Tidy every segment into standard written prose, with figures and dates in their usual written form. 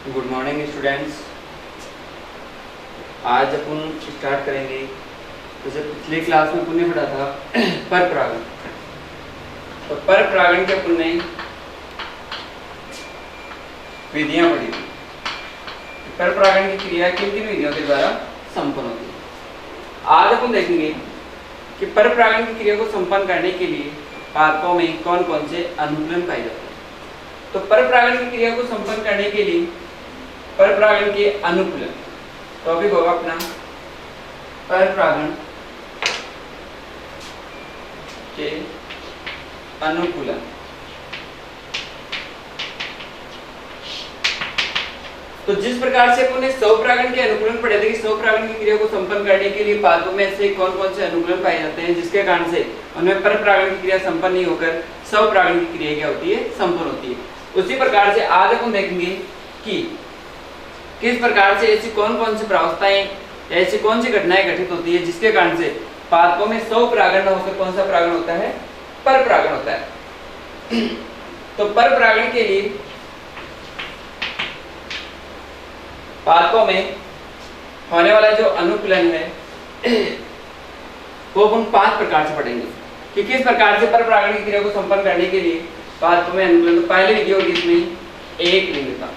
Good morning students. आज अपन start करेंगे जैसे पिछली क्लास में अपन ने पढ़ा था पर परागण। तो पर परागण के अपन ने विधियां पढ़ी थी। पर परागण की क्रिया किन किन विधियों के द्वारा संपन्न होती है। आज अपन देखेंगे कि पर परागण की क्रिया को संपन्न करने के लिए पादपों में कौन कौन से अनुकूलन पाए जाते हैं। तो पर परागण की क्रिया को संपन्न करने के लिए पर परागण के अनुकूलन टॉपिक होगा अपना पर परागण के अनुकूलन। तो जिस प्रकार से अपने स्वपरागण के अनुकूलन पढ़े थे कि स्वपरागण की क्रिया को संपन्न करने के लिए पादपों में से कौन कौन से अनुकूलन पाए जाते हैं जिसके कारण से उनमें पर परागण की क्रिया संपन्न नहीं होकर स्वपरागण की क्रिया क्या होती है, संपन्न होती है। उसी प्रकार से आज अपन देखेंगे कि किस प्रकार से ऐसी कौन कौन सी प्रावस्थाएं, ऐसी कौन सी घटनाएं घटित होती है जिसके कारण से पादपों में स्वपरागण न होकर कौन सा परागण होता है, पर परागण होता है। तो पर परागण के लिए पादपों में होने वाला जो अनुकूलन है वो हम 5 प्रकार से पढ़ेंगे कि किस प्रकार से पर परागण की क्रिया को संपन्न करने के लिए पादपों में अनुकूलन। तो पहले विधि होगी इसमें एक लिंगता।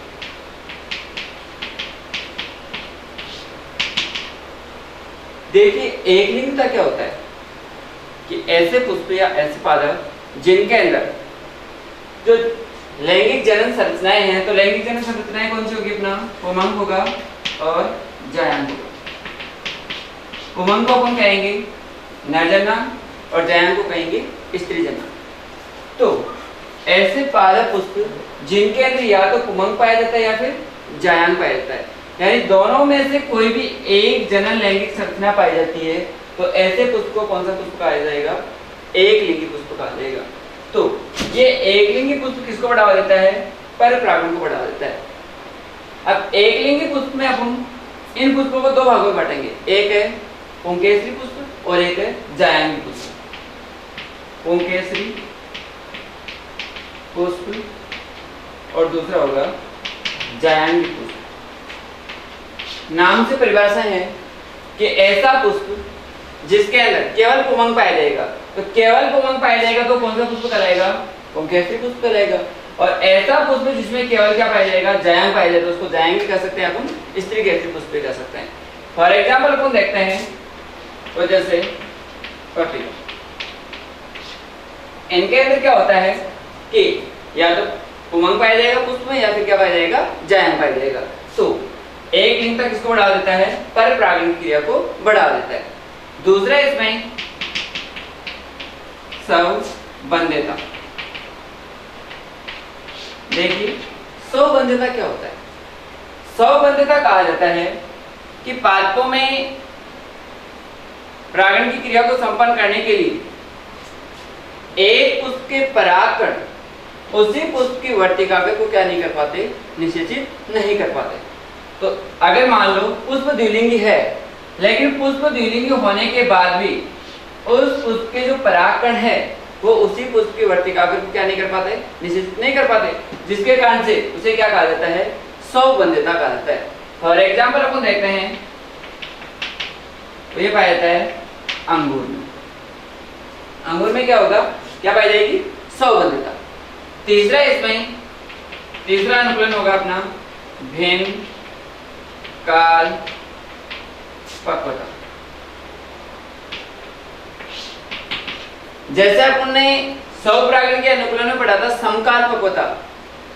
देखिए एक लिंगता क्या होता है कि ऐसे पुष्प या ऐसे पादप जिनके अंदर जो लैंगिक जनन संरचनाएं हैं। तो लैंगिक जनन संरचनाएं कौन सी होगी, अपना पुमंग होगा और जायांग होगा। पुमंग को अपन कहेंगे नरजना और जायांग को कहेंगे स्त्रीजना। तो ऐसे पादप पुष्प जिनके अंदर या तो पुमंग पाया जाता है या फिर जायांग पाया जाता है, यानी दोनों में से कोई भी एक जनन लैंगिक संरचना पाई जाती है, तो ऐसे पुष्प को कौन सा पुष्प कहा जाएगा, एक लिंगी पुष्प कहा जाएगा। तो ये एक लिंगी पुष्प किसको बढ़ावा देता है, पर परागण को बढ़ावा देता है। अब एक लिंगी पुष्प में अपन इन पुष्पों को 2 भागों में बांटेंगे, एक है पुंकेसरी पुष्प और एक है जायांगी पुष्प। पुंकेसरी पुष्प और दूसरा होगा जायांगी पुष्प। नाम से परिभाषा है कि ऐसा पुष्प जिसके अंदर केवल पुमंग पाया जाएगा। तो केवल पुमंग पाया जाएगा तो कौन सा पुष्प कहलाएगा, पुंकेसरी पुष्प कहलाएगा। और ऐसा पुष्प जिसमें केवल क्या पाया जाएगा, जायांग पाया जाएगा, तो उसको जायांग कह सकते हैं, अपन स्त्रीकेसरी पुष्प कह सकते हैं। फॉर एग्जाम्पल अपन देखते हैं तो जैसे पपी, इनके अंदर क्या होता है कि या तो पुमंग पाया जाएगा पुष्प में या फिर क्या पाया जाएगा, जायांग पाया जाएगा। तो एक लिंगता किसको बढ़ा देता है, पर परागण की क्रिया को बढ़ा देता है। दूसरा इसमें स्वबंध्यता। देखिए स्वबंध्यता क्या होता है। स्वबंध्यता कहा जाता है कि पादपों में परागण की क्रिया को संपन्न करने के लिए एक पुष्प के परागकण उसी पुष्प की वर्तिकाग्र को क्या नहीं कर पाते, निषेचित नहीं कर पाते। तो अगर मान लो पुष्प द्विलिंगी है, लेकिन पुष्प द्विलिंगी होने के बाद भी उस पुष्प के जो परागकण है वो उसी पुष्प की वर्तिकाग्र को क्या नहीं कर पाते, निषेचित नहीं कर पाते, जिसके कारण से उसे क्या कहा जाता है, स्वबंध्यता कहा जाता है। फॉर एग्जाम्पल अपन देखते हैं तो ये पाया जाता है अंगूर में। अंगूर में क्या होगा, क्या पाई जाएगी, स्वबंध्यता। तीसरा अनुकूलन होगा अपना भिन्न काल पक्वता। जैसे अपन ने स्वपरागण के अनुकूलन में पढ़ा था समकाल पक्वता,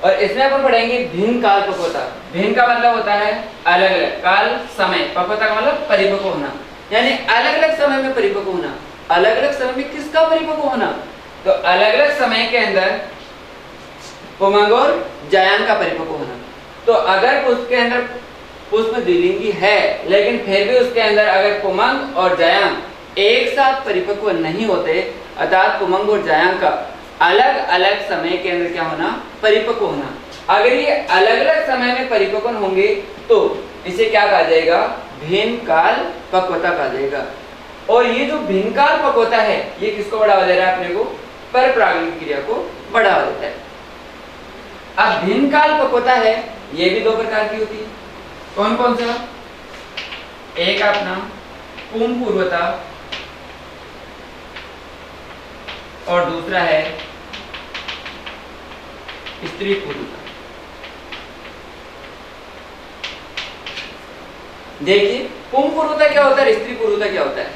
और इसमें अपन पढ़ेंगे भिन्न काल पक्वता। भिन्न का मतलब होता है अलग अलग, काल समय, पक्वता का मतलब परिपक्व होना, यानी अलग अलग समय में परिपक्व होना। अलग अलग समय में किसका परिपक्व होना, तो अलग अलग समय के अंदर पुमंग और जायांग का परिपक्व होना। तो अगर उसके अंदर पुष्प द्विलिंगी है लेकिन फिर भी उसके अंदर अगर पुमंग और जायांग एक साथ परिपक्व नहीं होते, अर्थात पुमंग और जायांग का अलग अलग समय के अंदर क्या होना, परिपक्व होना। अगर ये अलग अलग समय में परिपक्व होंगे तो इसे क्या कहा जाएगा, भिन्न काल पक्वता कहा जाएगा। और ये जो भिन्न काल पक्वता है ये किसको बढ़ावा दे रहा है, अपने को पर परागण की क्रिया को बढ़ावा देता है। अब भिन्न काल पक्वता है, ये भी दो प्रकार की होती है। कौन कौन सा? एक अपना पुम पूर्वता और दूसरा है स्त्री पूर्वता। देखिए पुम पूर्वता क्या होता है, स्त्री पूर्वता क्या होता है,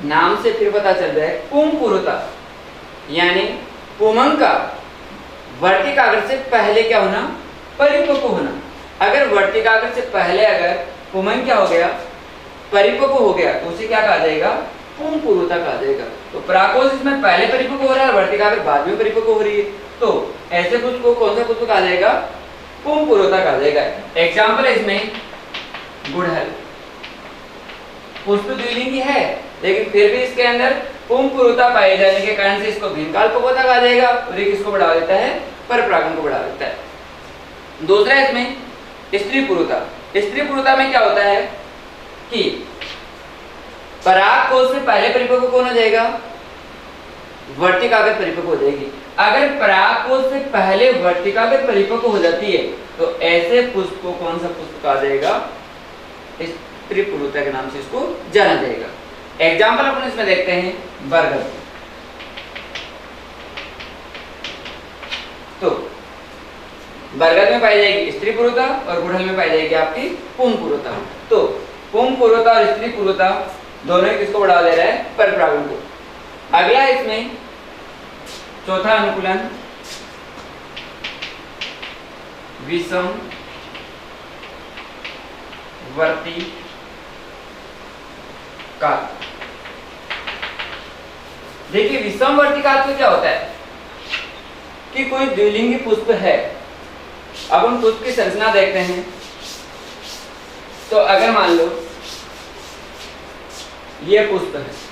नाम से फिर पता चल रहा है। पुम पूर्वता यानी पुमंग का वर्तिकाग्र से पहले क्या होना, परिपक्व होना। अगर वर्तिकाग्र से पहले अगर पुमंग क्या हो गया, परिपक्व हो गया, तो उसे क्या कहा जाएगा, पुम पूर्वता कहा जाएगा। तो पराकोशिस में पहले परिपक्व हो रहा है, वर्तिकाग्र बाद में परिपक्व हो रही है, तो ऐसे पुष्प को कौन सा पुष्प कहा जाएगा, पुम पूर्वता कहा जाएगा। एग्जाम्पल है इसमें गुड़हल, पुष्प द्विलिंगी है लेकिन फिर भी इसके अंदर पुम पूर्वता पाए जाने के कारण से इसको भिन्न काल पक्वता कहा जाएगा, और ये किसको बढ़ावा देता है, परपरागण को बढ़ावा देता है। दूसरा इसमें स्त्री पूर्वता। स्त्री पूर्वता में क्या होता है कि पराग कोश में पहले परिपक्व कौन हो जाएगा, वर्तिकाग्र परिपक्व हो जाएगी। अगर पराग कोश से पहले वर्तिकाग्र परिपक्व हो जाती है तो ऐसे पुष्प को कौन सा पुष्प कहा जाएगा, स्त्री पूर्वता के नाम से इसको जाना जाएगा। एग्जाम्पल अपन इसमें देखते हैं बरगद। तो बरगद में पाई जाएगी स्त्री पूर्वता और गुड़हल में पाई जाएगी आपकी पुम पूर्वता। तो पुम पूर्वता और स्त्री पूर्वता दोनों ही किसको बढ़ावा दे रहा है, परपरागण को। अगला इसमें चौथा अनुकूलन विषम वर्ती काल। देखिए विषम वर्ती काल में क्या होता है कि कोई द्विलिंगी पुष्प है। अब हम पुष्प की संरचना देखते हैं। तो अगर मान लो ये पुष्प है,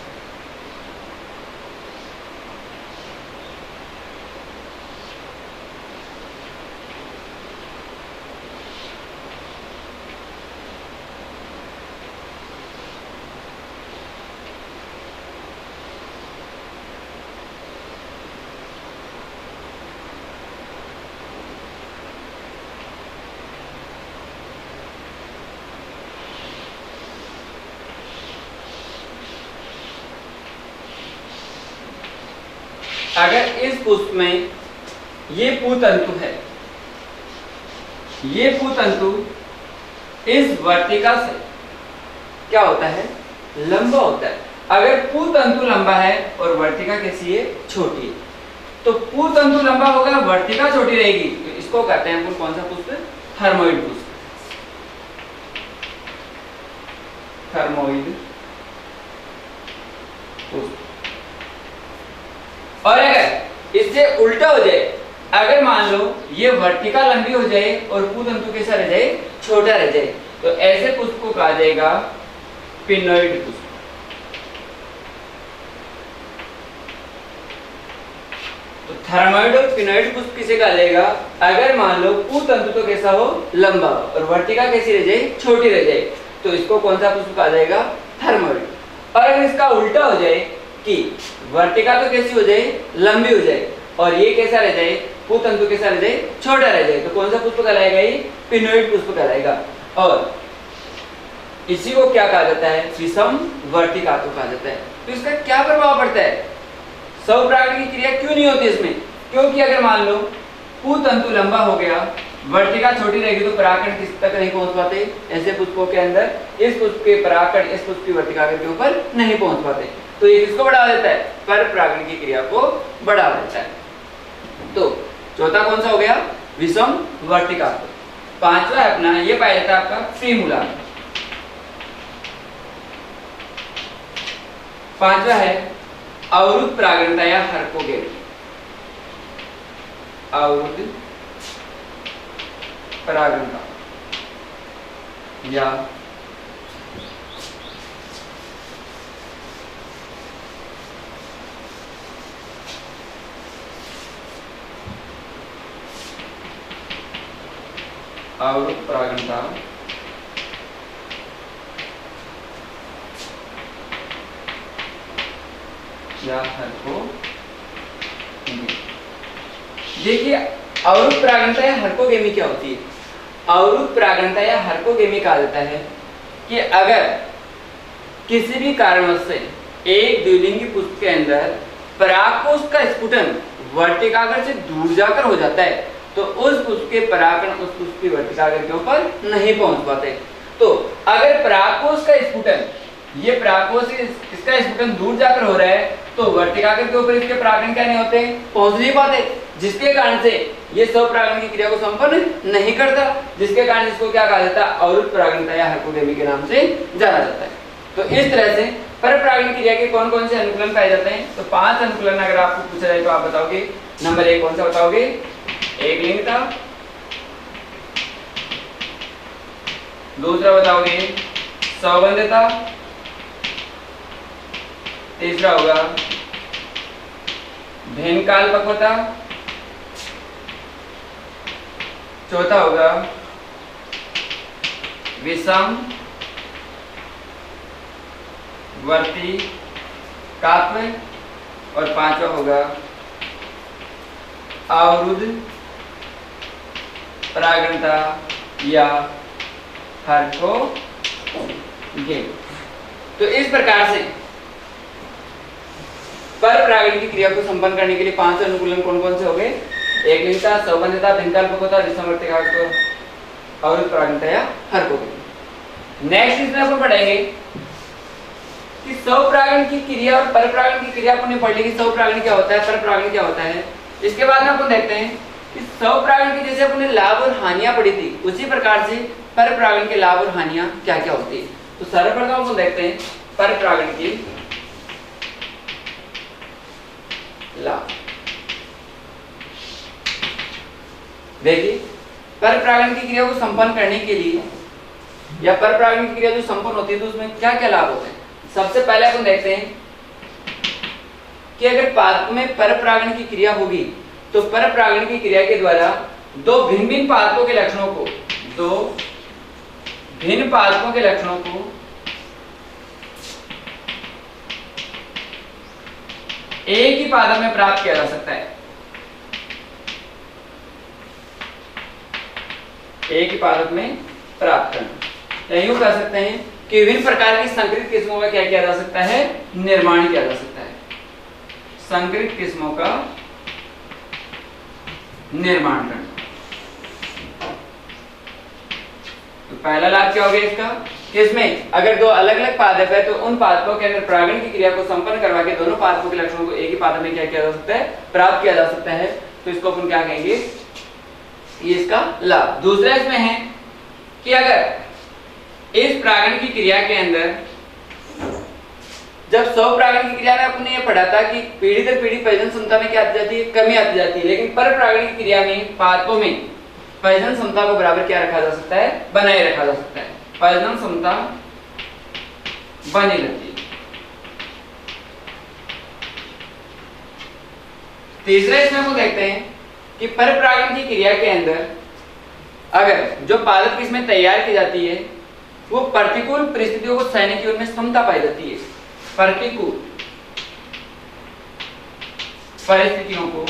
अगर इस पुष्प में ये पूतंतु है, ये पूतंतु इस वर्तिका से क्या होता है, लंबा होता है। अगर पूतंतु लंबा है और वर्तिका कैसी है, छोटी है, तो पूतंतु लंबा होगा, वर्तिका छोटी रहेगी, तो इसको कहते हैं अपन कौन सा पुष्प, थर्मोइड पुष्प। थर्मोइड पुष्प। और अगर इससे उल्टा हो जाए, अगर मान लो ये वर्तिका लंबी हो जाए और पूतंतु कैसा रह जाए, छोटा रह जाए, तो ऐसे पुष्प को कहा जाएगा पिनोइड पुष्प। तो थर्मोइड और पिनोइड पुष्प किसे कहा जाएगा, अगर मान लो पूतंतु तो कैसा हो, लंबा और वर्तिका कैसी रह जाए, छोटी रह जाए, तो इसको कौन सा पुष्प कहा जाएगा, थर्मोइड। और अगर इसका उल्टा हो जाए कि वर्तिका तो कैसी हो जाए, लंबी हो जाए, और ये कैसा रह जाए, पूतंतु कैसा रह जाए, छोटा रह जाए, तो कौन सा पुष्प कहलाएगा, ये पिनोइड पुष्प कहलाएगा। और इसी को क्या कहा जाता है, विषम वर्तिका तो कहा जाता है। तो इसका क्या प्रभाव पड़ता है, स्वपरागण की क्रिया क्यों नहीं होती इसमें, क्योंकि अगर मान लो पूतंतु लंबा हो गया, वर्तिका छोटी रहेगी, तो परागकण किस तक नहीं पहुंच पाते, ऐसे पुष्पों के अंदर इस पुष्प के परागकण इस पुष्प की वर्तिका के ऊपर नहीं पहुंच पाते, तो ये किसको बढ़ा देता है, परपरागण की क्रिया को बढ़ा देता है। तो चौथा कौन सा हो गया, विषम वर्तिका। पांचवा है अपना, ये पाया जाता है आपका प्रीमूला। पांचवा है अवरुद्ध परागणता या हरकोगेट। अवरुद्ध परागणता या अवरुद्ध परागणता या हरकोगेट। देखिए अवरुद्ध परागणता या हरकोगेमी क्या होती है? अवरुद्ध परागणता या हरकोगेमी कहा जाता है कि अगर किसी भी कारणवश से एक द्विलिंगी पुष्प के अंदर परागकोश का स्फुटन वर्तिकाग्र से दूर जाकर हो जाता है तो उस पुष्प के परागकण उस पुष्प की वर्तिकाग्र के ऊपर नहीं पहुंच पाते। तो अगर परागकोश का स्फुटन, ये परागकोश इसका स्फुटन दूर जाकर हो रहा है तो वर्तिकाग्र के ऊपर इसके परागकण क्या नहीं होते, पहुंच नहीं पाते, जिसके कारण से ये स्वपरागण की क्रिया को संपन्न नहीं करता, जिसके कारण इसको क्या कहा जाता है, अवरुद्ध परागणता या हरकोगेमी के नाम से जाना जाता है। तो इस तरह से परपरागण क्रिया के कौन कौन से अनुकूलन पाए जाते हैं? तो 5 अनुकूलन अगर आपको पूछा जाए तो आप बताओगे। नंबर 1 कौन सा बताओगे? एकलिंगता। दूसरा बताओगे सौगंधता। तीसरा होगा भिन्नकालपक्वता। चौथा होगा विषम वर्तिकात्व और 5वां होगा अवरुद्ध परागणता या हरकोगेमी। तो इस प्रकार से परपरागण की क्रिया को संपन्न करने के लिए 5 अनुकूलन कौन कौन से हो गए? एकलिंगता, सौगंधता, भिन्नकालपक्वता, विषम वर्तिकात्व, अवरुद्ध परागणता या हरकोगेमी। नेक्स्ट इसमें अपन पढ़ेंगे कि स्वपरागण की क्रिया और परपरागण की क्रिया अपन पढ़ लेंगे। स्वपरागण क्या होता है, परपरागण क्या होता है। इसके बाद में अपन देखते हैं कि स्वपरागण की जैसे अपन लाभ और हानियां पढ़ी थी उसी प्रकार से परपरागण के लाभ और हानियां क्या क्या होती है। तो सर्वप्रथम अपन देखते हैं परपरागण की लाभ। देखिए परपरागण की क्रिया को संपन्न करने के लिए या परपरागण की क्रिया जो संपन्न होती है तो उसमें क्या क्या लाभ होते हैं। सबसे पहले अपन देखते हैं कि अगर पादप में परपरागण की क्रिया होगी तो परपरागण की क्रिया के द्वारा दो भिन्न भिन्न पादपों के लक्षणों को एक ही पादप में प्राप्त किया जा सकता है। एक ही पादप में प्राप्त करना, यूं कह सकते हैं कि विभिन्न प्रकार की संकरित किस्मों का क्या किया जा सकता है, निर्माण किया जा सकता है। संकरित किस्मों का निर्माण करना। तो पहला लाभ क्या हो गया इसका, किसमें अगर दो अलग अलग पादप है तो उन पादपों के अंदर परागण की क्रिया को संपन्न करवा के दोनों पादपों के लक्षणों को एक ही पादप में क्या किया जा सकता है, प्राप्त किया जा सकता है। तो इसको अपन क्या कहेंगे, ये इसका लाभ। दूसरा इसमें है कि अगर इस परागण की क्रिया के अंदर जब स्वपरागण की क्रिया में अपने ये पढ़ा था कि पीढ़ी दर पीढ़ी प्रजनन क्षमता में क्या आती जाती है, कमी आती जाती है, लेकिन परपरागण की क्रिया में पादपों में प्रजनन क्षमता को बराबर क्या रखा जा सकता है, बनाए रखा जा सकता है। प्रजनन क्षमता बनी रहती है। तीसरा इसमें हम देखते हैं कि परपरागण की क्रिया के अंदर अगर जो पादप किस्में तैयार की जाती है वो प्रतिकूल परिस्थितियों को सहने की उनमें क्षमता पाई जाती है। प्रतिकूल परिस्थितियों को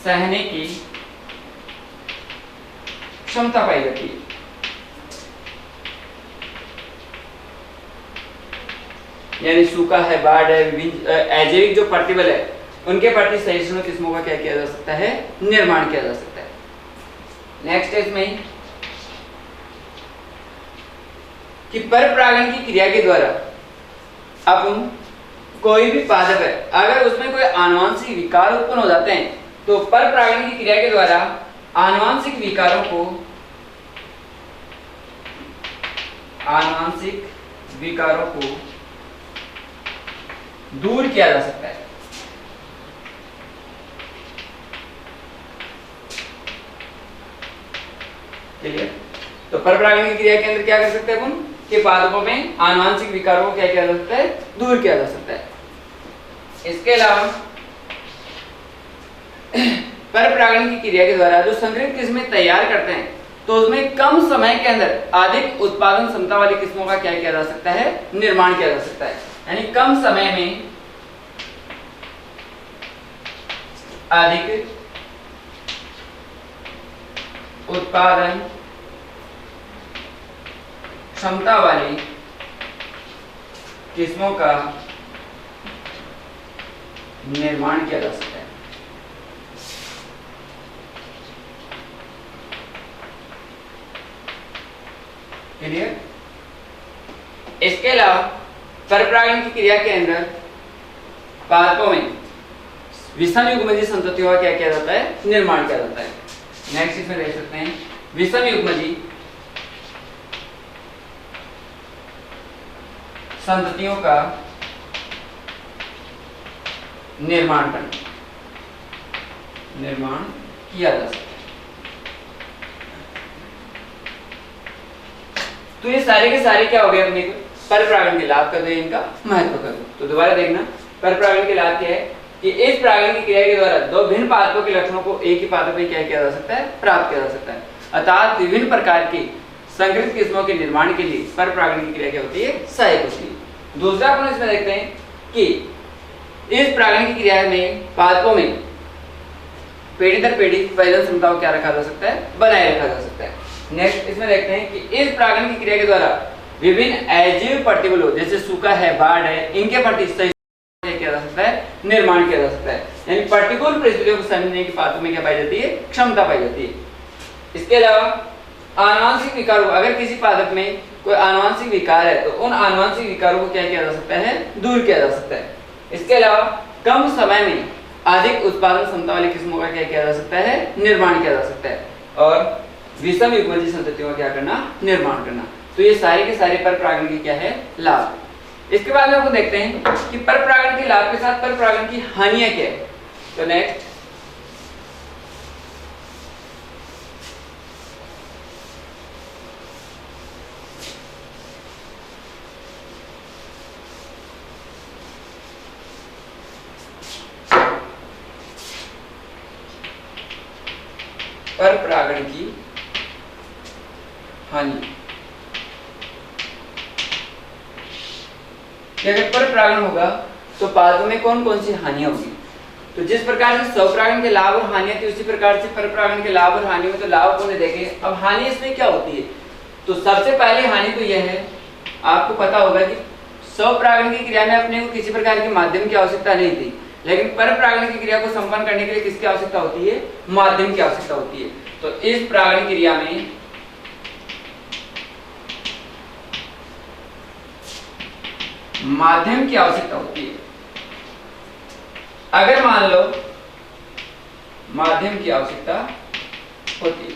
सहने की क्षमता पाई जाती है। यानी सूखा है, बाढ़ है, अजैविक जो प्रतिबल है उनके प्रति सहिष्णु किस्मों का क्या किया जा सकता है, निर्माण किया जा सकता है। नेक्स्ट इसमें कि परपरागण की क्रिया के द्वारा अपन कोई भी पादप है अगर उसमें कोई आनुवंशिक विकार उत्पन्न हो जाते हैं तो परपरागण की क्रिया के द्वारा आनुवंशिक विकारों को दूर किया जा सकता है। क्लियर? तो परपरागण की क्रिया के अंदर क्या कर सकते हैं अपन कि पादपों में आनुवंशिक विकारों को क्या किया जा सकता है, दूर किया जा सकता है। इसके अलावा परपरागण की क्रिया के द्वारा जो संकरित किस्में तैयार करते हैं तो उसमें कम समय के अंदर अधिक उत्पादन क्षमता वाली किस्मों का क्या किया जा सकता है, निर्माण किया जा सकता है। यानी कम समय में अधिक उत्पादन क्षमता वाली किस्मों का निर्माण किया जा सकता है। क्लियर? इसके अलावा परपरागण की क्रिया के अंदर पादपों में विषम युग्मजीय संततियों का क्या किया जाता है? निर्माण किया जाता है। नेक्स्ट इसमें देख सकते हैं विषम युग्मजीय संततियों का निर्माण किया जा सकता है। तो ये सारे के सारे क्या हो गए अपने को? परपरागण के लाभ कर दो, इनका महत्व कर दो। तो दोबारा देखना, परपरागण के लाभ क्या है कि इस परागण की क्रिया के द्वारा दो भिन्न पादपों के लक्षणों को एक ही पादप में क्या किया जा सकता है? प्राप्त किया जा सकता है। अर्थात विभिन्न प्रकार की संकरित किस्मों के निर्माण के लिए परपरागण की क्रिया क्या होती है? सहायक होती है। दूसरा अपन इसमें देखते हैं कि इस परागण की क्रिया में पादपों में पीढ़ी दर पीढ़ी प्रजनन क्षमता को क्या रखा जा सकता है? बनाए रखा जा सकता है। नेक्स्ट इसमें देखते हैं कि इस परागण की क्रिया के द्वारा विभिन्न अजीव प्रतिबलों जैसे सूखा है, बाढ़ है, इनके प्रति किया जा सकता है? निर्माण किया जा सकता है। यानी प्रतिकूल परिस्थितियों को समझने की पादपों में क्या पाई जाती है? क्षमता पाई जाती है। इसके अलावा आनुवंशिक विकारों, अगर किसी पादप में कोई आनुवंशिक विकार है तो उन आनुवंशिक विकारों को क्या किया जा सकता है? दूर किया जा सकता है। इसके अलावा कम समय में अधिक उत्पादन क्षमता वाली किस्मों का क्या किया जा सकता है? निर्माण किया जा सकता है। और विषम युग्मजीय संततियों का क्या करना? निर्माण करना। तो ये सारे के सारे परपरागण की क्या है? लाभ। इसके बाद में आपको देखते हैं कि परपरागण के लाभ के साथ परपरागण की हानियां क्या है। तो नेक्स्ट परपरागण की हानि। अगर परपरागण होगा तो पादपों में कौन कौन सी हानियां होगी? तो जिस प्रकार से स्वपरागण के लाभ और हानियां थी उसी प्रकार से परपरागण के लाभ और हानि में तो लाभ अपन ने देखे। अब हानि इसमें क्या होती है? तो सबसे पहले हानि तो यह है, आपको पता होगा कि स्वपरागण की क्रिया में अपने को किसी प्रकार के माध्यम की आवश्यकता नहीं थी, लेकिन परपरागण की क्रिया को संपन्न करने के लिए किसकी आवश्यकता होती है? माध्यम की आवश्यकता होती है। तो इस परागण क्रिया में माध्यम की आवश्यकता होती है। अगर मान लो माध्यम की आवश्यकता होती है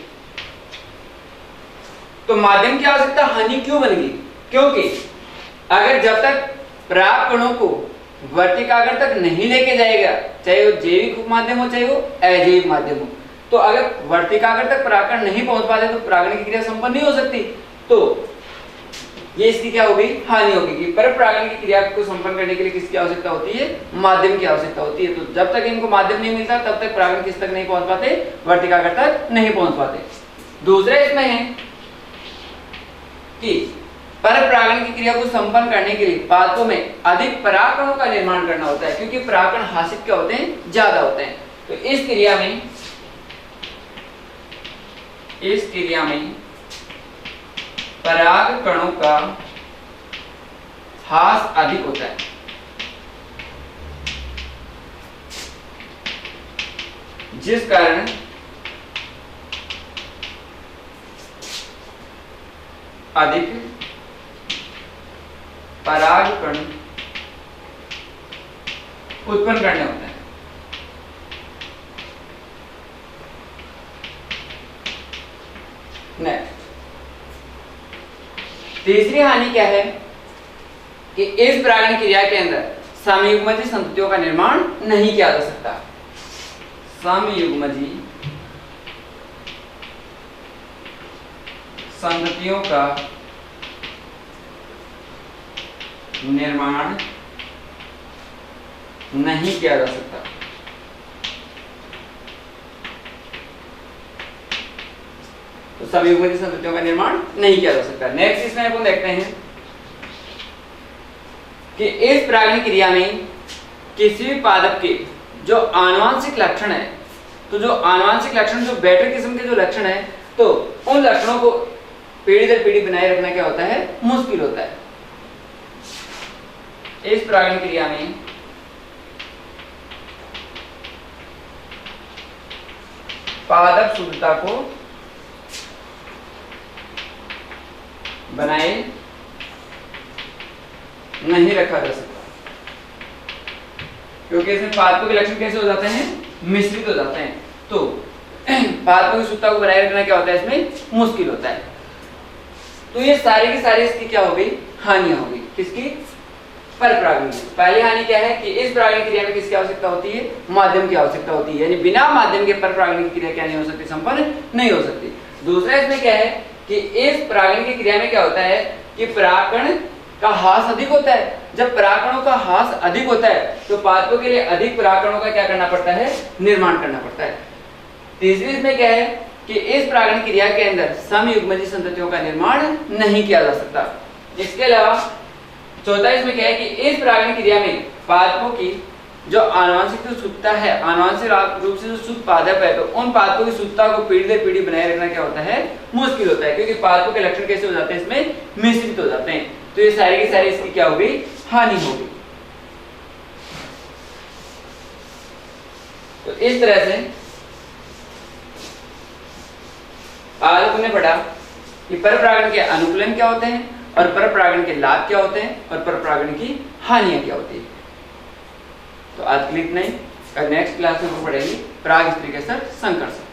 तो माध्यम की आवश्यकता हानि क्यों बनेगी? क्योंकि अगर जब तक प्राप्त कणों को वर्तिकाग्र तक नहीं लेके जाएगा, चाहे वो जैविक माध्यम हो चाहे वो अजैविक माध्यम हो, तो अगर वर्तिकाग्र तक परागकण नहीं पहुंच पाते तो परागण की क्रिया संपन्न नहीं हो सकती। तो ये इसकी क्या होगी? हानि होगी कि परपरागण की क्रिया को संपन्न करने के लिए किसकी आवश्यकता होती है? माध्यम की आवश्यकता होती है। तो जब तक इनको माध्यम नहीं मिलता तब तक परागण किस तक नहीं पहुंच पाते? वर्तिकाग्र तक नहीं पहुंच पाते। दूसरा इसमें है कि परपरागण की क्रिया को संपन्न करने के लिए पादपों में अधिक परागकणों का निर्माण करना होता है, क्योंकि परागकण हासिल क्या होते हैं? ज्यादा होते हैं। तो इस क्रिया में परागकणों का हास अधिक होता है, जिस कारण अधिक परागकण उत्पन्न करने होते हैं। नेक्स्ट तीसरी हानि क्या है कि इस परागण क्रिया के अंदर समयुग्मजीय संततियों का निर्माण नहीं किया जा सकता। समयुग्मजीय संततियों का निर्माण नहीं किया जा सकता। तो समयुग्मजीय संततियों का निर्माण नहीं किया जा सकता। नेक्स्ट इसमें अपन देखते हैं कि इस परागण क्रिया में किसी भी पादप के जो आनुवांशिक लक्षण है, तो जो आनुवांशिक लक्षण जो बेटर किस्म के जो लक्षण है, तो उन लक्षणों को पीढ़ी दर पीढ़ी बनाए रखना क्या होता है, मुश्किल होता है। इस परागण क्रिया में पादप शुद्धता को बनाए नहीं रखा जा सकता, क्योंकि इसमें पादपों के लक्षण कैसे हो जाते हैं, मिश्रित हो जाते हैं। तो पादपों की शुद्धता को बनाए रखना क्या होता है, इसमें मुश्किल होता है। तो ये सारी की सारी इसकी क्या हो गई, हानियां हो गई। किसकी, परपरागण की। पहली हानि क्या है कि इस परागण क्रिया में किसकी आवश्यकता होती है, माध्यम की आवश्यकता होती है, यानी बिना माध्यम के परपरागण की क्रिया क्या नहीं हो सकती, संपन्न नहीं हो सकती। दूसरा इसमें क्या है कि इस परागण की क्रिया में क्या होता है कि परागकण का हास अधिक होता है। जब परागकणों का हास अधिक होता है तो पादपों के लिए अधिक परागकणों का क्या करना पड़ता है, निर्माण करना पड़ता है। तीसरी इसमें क्या है कि इस परागण क्रिया के अंदर समयुग्मजीय संततियों का निर्माण नहीं किया जा सकता। इसके अलावा चौथा इसमें क्या है कि इस परागण क्रिया में पादपों की जो आनुवंशिक शुद्धता है, आनुवंशिक रूप से जो शुद्ध पादप है, तो उन पादपों की शुद्धता को पीढ़ी दर पीढ़ी बनाए रखना क्या होता है, मुश्किल होता है, क्योंकि पादपों के लक्षण कैसे हो जाते हैं, इसमें मिश्रित हो जाते हैं। तो ये सारी की सारी इसकी क्या हो गई, हानि हो गई। तो इस तरह से आज हमने पढ़ा कि परपरागण के अनुकूलन क्या होते हैं और परपरागण के लाभ क्या होते हैं और परपरागण की हानियां क्या होती है। तो आज के लिए इतना ही। नेक्स्ट क्लास में हम पढ़ेंगे पराग स्त्री के संकर्षण।